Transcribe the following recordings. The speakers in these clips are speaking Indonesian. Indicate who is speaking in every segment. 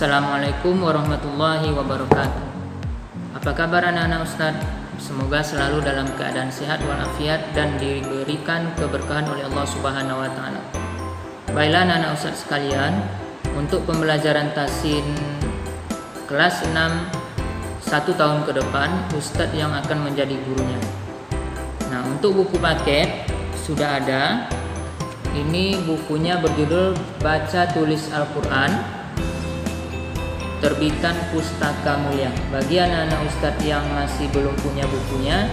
Speaker 1: Assalamualaikum warahmatullahi wabarakatuh. Apa kabar anak-anak Ustaz? Semoga selalu dalam keadaan sehat walafiat dan diberikan keberkahan oleh Allah Subhanahu wa taala. Baiklah anak-anak Ustaz sekalian, untuk pembelajaran tahsin kelas 6 1 tahun ke depan, Ustaz yang akan menjadi gurunya. Nah, untuk buku paket sudah ada. Ini bukunya berjudul Baca Tulis Al-Quran, terbitan Pustaka Mulia. Bagi anak-anak Ustadz yang masih belum punya bukunya,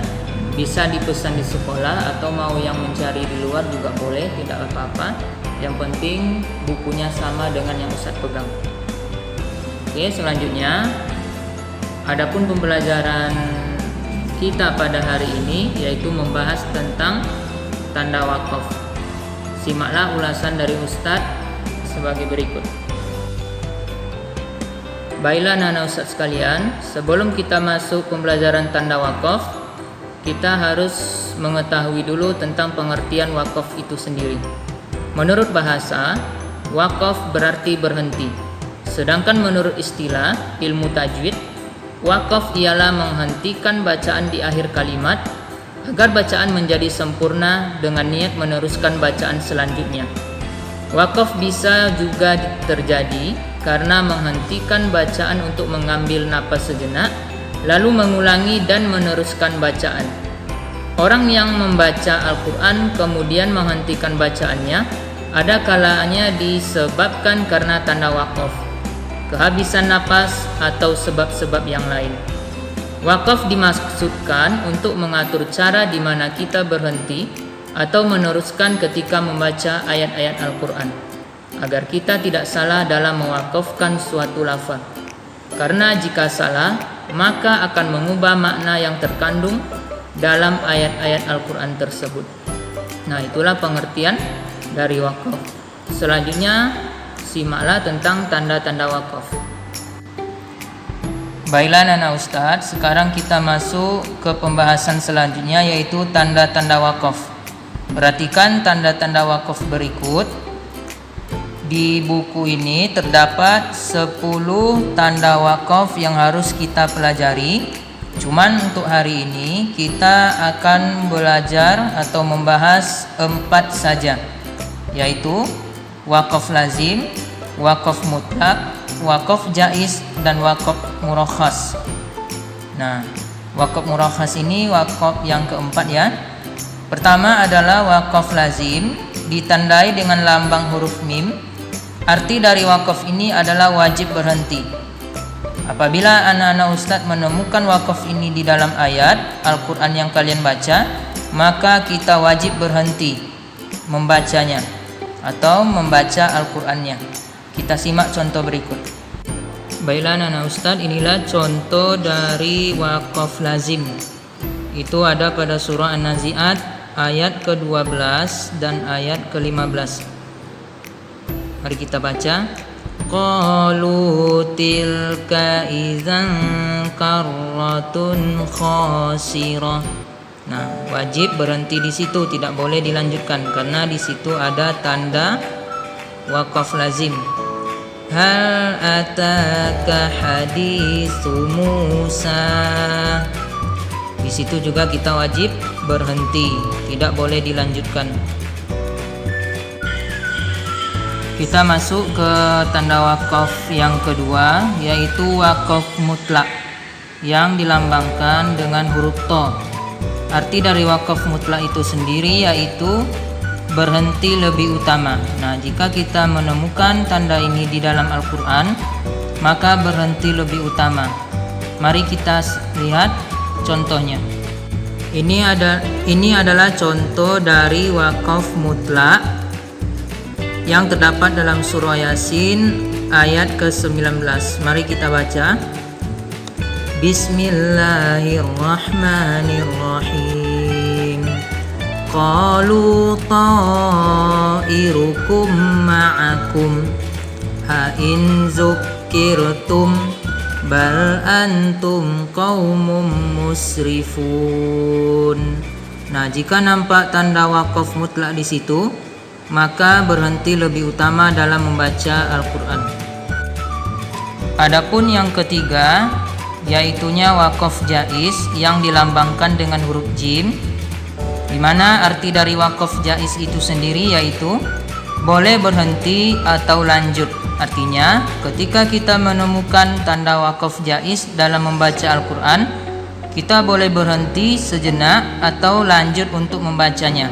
Speaker 1: bisa dipesan di sekolah atau mau yang mencari di luar juga boleh, tidak apa-apa. Yang penting bukunya sama dengan yang Ustadz pegang. Oke, selanjutnya adapun pembelajaran kita pada hari ini yaitu membahas tentang tanda wakaf. Simaklah ulasan dari Ustadz sebagai berikut. Baiklah anak-anak Ustaz sekalian, sebelum kita masuk pembelajaran tanda wakaf, kita harus mengetahui dulu tentang pengertian wakaf itu sendiri. Menurut bahasa, wakaf berarti berhenti. Sedangkan menurut istilah ilmu tajwid, wakaf ialah menghentikan bacaan di akhir kalimat agar bacaan menjadi sempurna dengan niat meneruskan bacaan selanjutnya. Wakaf bisa juga terjadi karena menghentikan bacaan untuk mengambil napas sejenak, lalu mengulangi dan meneruskan bacaan. Orang yang membaca Al-Quran kemudian menghentikan bacaannya, ada kalanya disebabkan karena tanda wakaf, kehabisan napas, atau sebab-sebab yang lain. Wakaf dimaksudkan untuk mengatur cara di mana kita berhenti atau meneruskan ketika membaca ayat-ayat Al-Quran, agar kita tidak salah dalam mewakafkan suatu lafaz. Karena jika salah, maka akan mengubah makna yang terkandung dalam ayat-ayat Al-Quran tersebut. Nah, itulah pengertian dari wakaf. Selanjutnya, simaklah tentang tanda-tanda wakaf. Baiklah anak Ustadz, sekarang kita masuk ke pembahasan selanjutnya yaitu tanda-tanda wakaf. Perhatikan tanda-tanda wakaf berikut. Di buku ini terdapat 10 tanda wakaf yang harus kita pelajari. Cuman untuk hari ini kita akan belajar atau membahas 4 saja, yaitu wakaf lazim, wakaf mutlak, wakaf jaiz, dan wakaf murakhas. Nah, wakaf murakhas ini wakaf yang keempat ya. Pertama adalah wakaf lazim, ditandai dengan lambang huruf mim. Arti dari wakaf ini adalah wajib berhenti. Apabila anak-anak Ustadz menemukan wakaf ini di dalam ayat Al-Quran yang kalian baca, maka kita wajib berhenti membacanya atau membaca Al-Qurannya. Kita simak contoh berikut. Baiklah anak-anak Ustadz, inilah contoh dari wakaf lazim. Itu ada pada surah An-Nazi'at ayat ke-12 dan ayat ke-15. Mari kita baca. Qalu tilka idzan karratun khasirah. Nah, wajib berhenti di situ, tidak boleh dilanjutkan karena di situ ada tanda wakaf lazim. Hal ataka haditsu Musa. Di situ juga kita wajib berhenti, tidak boleh dilanjutkan. Kita masuk ke tanda wakaf yang kedua, yaitu wakaf mutlak yang dilambangkan dengan huruf to. Arti dari wakaf mutlak itu sendiri yaitu berhenti lebih utama. Nah, jika kita menemukan tanda ini di dalam Al-Quran, maka berhenti lebih utama. Mari kita lihat contohnya. Ini adalah contoh dari wakaf mutlak yang terdapat dalam surah Yasin ayat ke-19. Mari kita baca. Bismillahirrahmanirrahim. Qalu ta'irukum ma'akum ha in zukkirtum bal antum qaumum musrifun. Nah, jika nampak tanda wakaf mutlak di situ, maka berhenti lebih utama dalam membaca Al-Quran. Adapun yang ketiga, yaitunya wakaf jaiz yang dilambangkan dengan huruf jim, di mana arti dari wakaf jaiz itu sendiri yaitu boleh berhenti atau lanjut. Artinya, ketika kita menemukan tanda wakaf jaiz dalam membaca Al-Quran, kita boleh berhenti sejenak atau lanjut untuk membacanya.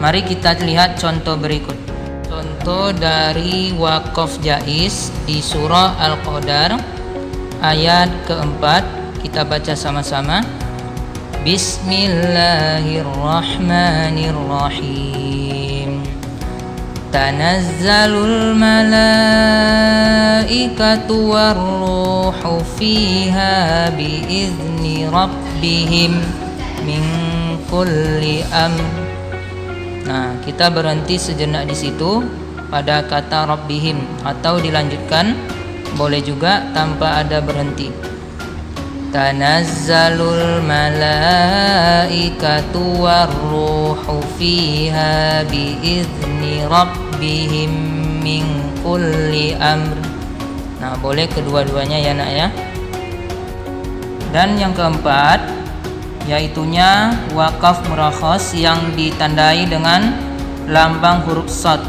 Speaker 1: Mari kita lihat contoh berikut. Contoh dari wakaf jaiz di surah Al-Qadar ayat keempat, kita baca sama-sama. Bismillahirrahmanirrahim. Tanazzalul malaikatu warruhu fiha biizni rabbihim min kulli amr. Nah, kita berhenti sejenak di situ pada kata rabbihim, atau dilanjutkan boleh juga tanpa ada berhenti. Tanazzalul malaikatu warruhu fiha biizni rabbihim min kulli amr. Nah, boleh kedua-duanya ya nak ya. Dan yang keempat, yaitunya wakaf murakhas yang ditandai dengan lambang huruf shad.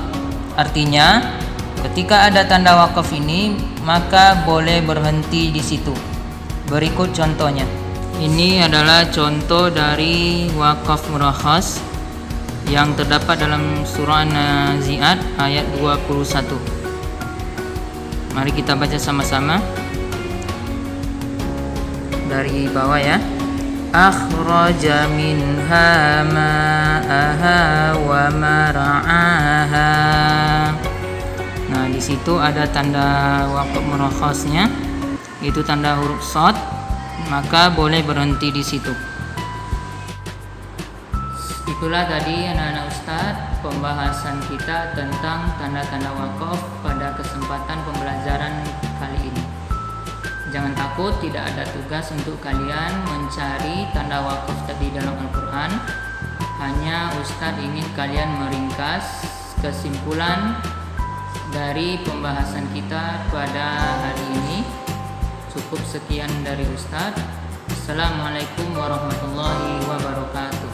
Speaker 1: Artinya, ketika ada tanda wakaf ini, maka boleh berhenti di situ. Berikut contohnya. Ini adalah contoh dari wakaf murakhas yang terdapat dalam surah An-Nazi'at ayat 21. Mari kita baca sama-sama dari bawah ya. Akhraja minha ma'aha wa mar'aha. Nah, di situ ada tanda wakaf murakhasnya, itu tanda huruf shad, maka boleh berhenti di situ. Itulah tadi anak-anak Ustadz pembahasan kita tentang tanda-tanda wakaf pada kesempatan pembelajaran kali ini. Jangan takut, tidak ada tugas untuk kalian mencari tanda wakaf tadi dalam Al-Quran. Hanya Ustadz ingin kalian meringkas kesimpulan dari pembahasan kita pada hari ini. Cukup sekian dari Ustadz. Assalamualaikum warahmatullahi wabarakatuh.